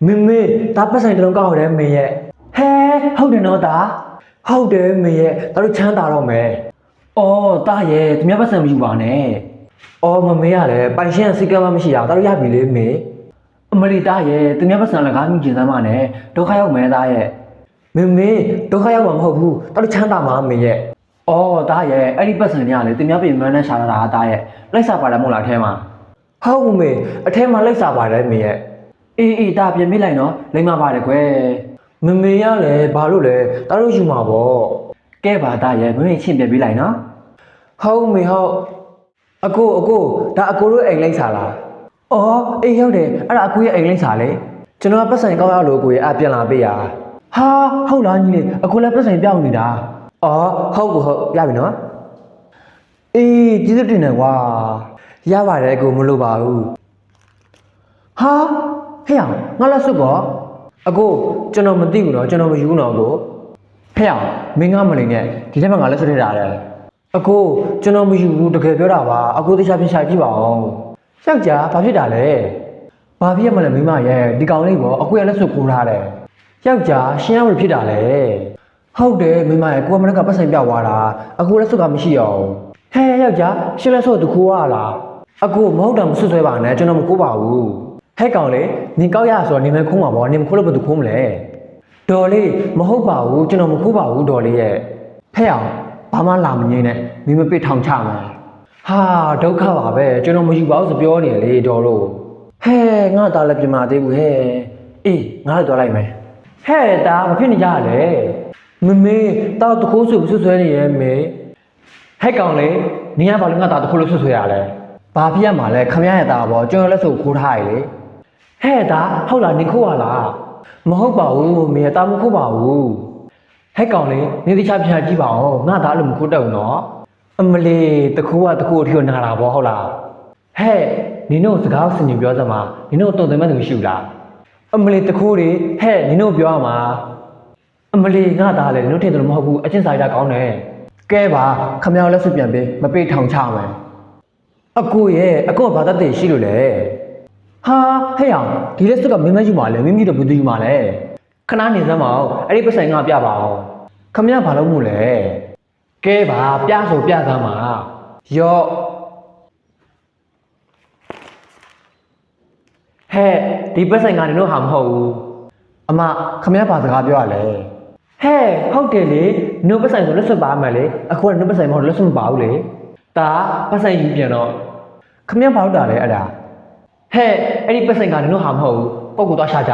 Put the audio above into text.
မေမေဒါပတ်ဆိုင်တလုံးကောက်ရတယ်မေရဲ့ဟဲဟုတ်တယ်နော်ဒါဟုတ်တယ်မေရဲ့ဒါတို့ချမ်းသာတော့မယ်အော်ဒါရဲ့သူများပတ်ဆိုင်မယူပါနဲ့အော်မမေကလည်းပိုင်ရှင်းစိတ်ကမ်းမရှိတာဒါတို့ရပြီလေမေအမလီသားရဲ့သူများပတ်ဆိုင်လည်းကားမြင့်ကျင်စမ်းပါနဲ့ဒုက္ခရောက်မယ်သားရဲ့မေမေဒုက္ခရောက်မှာမဟုတ်ဘူးဒါတို့ချမ်းသာမှာမေရဲ့အော်သားရဲ့အဲ့ဒီပတ်ဆိုင်တွေကလေသူများပြင်မန်းနဲ့ရှာလာတာသားရဲ့လိုက်စားပါတယ်မဟုတ်လားအထဲမှာဟုတ်မေအထဲမှာလိုက်စားပါတယ်မေရဲ့အေးဒါပြင်မိလိုက်နော်လိမ့်မပါတယ်ကွယ်မမေရလဲဘာလို့လဲတားလို့ယူမှာပေါ့ကဲပါသားရဲ့မမေချင်းပြင်ပေးလိုက်နော်ဟုတ်မေဟုတ်အကိုဒါအကိုတို့အိမ်လိမ့်စားလားအော်အေးဟုတ်တယ်အဲ့ဒါအကိုရဲ့အိမ်လိမ့်စားလေကျွန်တော်ကပတ်စံကောက်ရလို့အကိုရဲ့အပြန်လာပေးရဟာဟုတ်လားညီလေးအကိုလည်းပတ်စံပြောင်းနေတာအော်ဟုတ်ရပြီနော်အေးကျေးဇူးတင်တယ်ကွာရပါတယ်အကိုမလို့ပါဘူးဟာဟဲ့ငါလက်စွပ်ကောအကိုကျွန်တော်မသိဘူးနော်ကျွန်တော်မယူတော့ကိုဖះမင်းငါမလိန်နဲ့ဒီထဲမှာငါလက်စွပ်ထည့်တာလေအကိုကျွန်တော်မယူဘူးတကယ်ပြောတာပါအကိုတခြားပြင်ရှာကြည့်ပါအောင်ယောက်ျားဘာဖြစ်တာလဲဘာဖြစ်ရမလဲမိမရဲ့ဒီကောင်လေးပေါ့အကိုရဲ့လက်စွပ်ခိုးထားတယ်ယောက်ျားရှင်းရမလို့ဖြစ်တာလေဟုတ်တယ်မိမရဲ့ကိုကမနက်ကပတ်ဆိုင်ပြောက်သွားတာအကိုလက်စွပ်ကမရှိအောင်ဟဲယောက်ျားရှင်းလက်စွပ်သူခိုးရလားအကိုမဟုတ်တာမဆွဆွဲပါနဲ့ကျွန်တော်မခိုးပါဘူးဟဲ့ကောင်လေနင်ကောက်ရဆိုတော့နင်မခိုးမှာပေါ့နင်မခိုးလို့ဘယ်သူခိုးမလဲဒေါ်လေးမဟုတ်ပါဘူးကျွန်တော်မခိုးပါဘူးဒေါ်လေးရဲ့ဖဲ့အောင်ဘာမှလာမငိမ့်နဲ့မင်းမပစ်ထောင်ချမယ်ဟာဒုက္ခပါပဲကျွန်တော်မယူပါဘူးဆိုပြောနေလေဒေါ်လို့ဟဲ့ငါသားလည်းပြင်မသေးဘူးဟဲ့အေးငါလည်းသွားလိုက်မယ်ဟဲ့တာမဖြစ်နေကြရလေမမေတောက်တခိုးဆိုဆွဆွဲနေရဲ့မေဟဲ့ကောင်လေနင်ကဘာလို့ငါသားတခိုးလို့ဆွဆွဲရလဲဘာဖြစ်ရမှာလဲခမရရတာပေါ့ကျွန်တော်လည်းဆိုခိုးထားရလေဟဲ့ဒါဟုတ်လားနင်ခိုးရလားမဟုတ်ပါဘူးမေတာမခိုးပါဘူးဟဲ့ကောင်လေးနေတခြားပြန်ကြည့်ပါဦးငါသားလို့မခိုးတော့ဘူးနော်အမလီတခိုးကတခိုးအထီကိုနာတာပေါ့ဟုတ်လားဟဲ့နင်တို့စကားဆင်ញင်ပြောစမ်းပါနင်တို့တုံတယ်မဲ့သူမရှိဘူးလားအမလီတခိုးတွေဟဲ့နင်တို့ပြောရမှာအမလီငါသားလည်းနင်တို့ထင်တယ်လို့မဟုတ်ဘူးအချင်းစာရတာကောင်းတယ်ကဲပါခမရောက်လက်စွပ်ပြန်ပေးမပေးထောင်ချမယ်အကိုဘာတတ်သိရှိလို့လဲဟာဟဲ့အောင်ဒီလက်စွပ်ကမင်းမယူမှာလဲမင်းမယူတော့ဘယ်သူယူမှာလဲခဏနေစမ်းမအောင်အဲ့ဒီပတ်ဆိုင်ငါပြပါအောင်ခမရဘာလို့မို့လဲကဲပါပြဆိုပြစမ်းပါရော့ဟဲ့ဒီပတ်ဆိုင်ကနေတော့ဟာမဟုတ်ဘူးအမခမရဘာစကားပြောရလဲဟဲ့ဟုတ်တယ်လေနှုတ်ပတ်ဆိုင်ဆိုလက်စွပ်ပါမယ်လေအခုကနှုတ်ပတ်ဆိုင်မဟုတ်လက်စွပ်မပါဘူးလေဒါပတ်ဆိုင်ယူပြန်တော့ခမရဘာလို့တာလဲအဲ့ဒါဟဲ့အဲ့ဒီပတ်ဆိုင်ကနေတော့ဟာမဟုတ်ဘူးပုတ်ကူသွားရှာကြ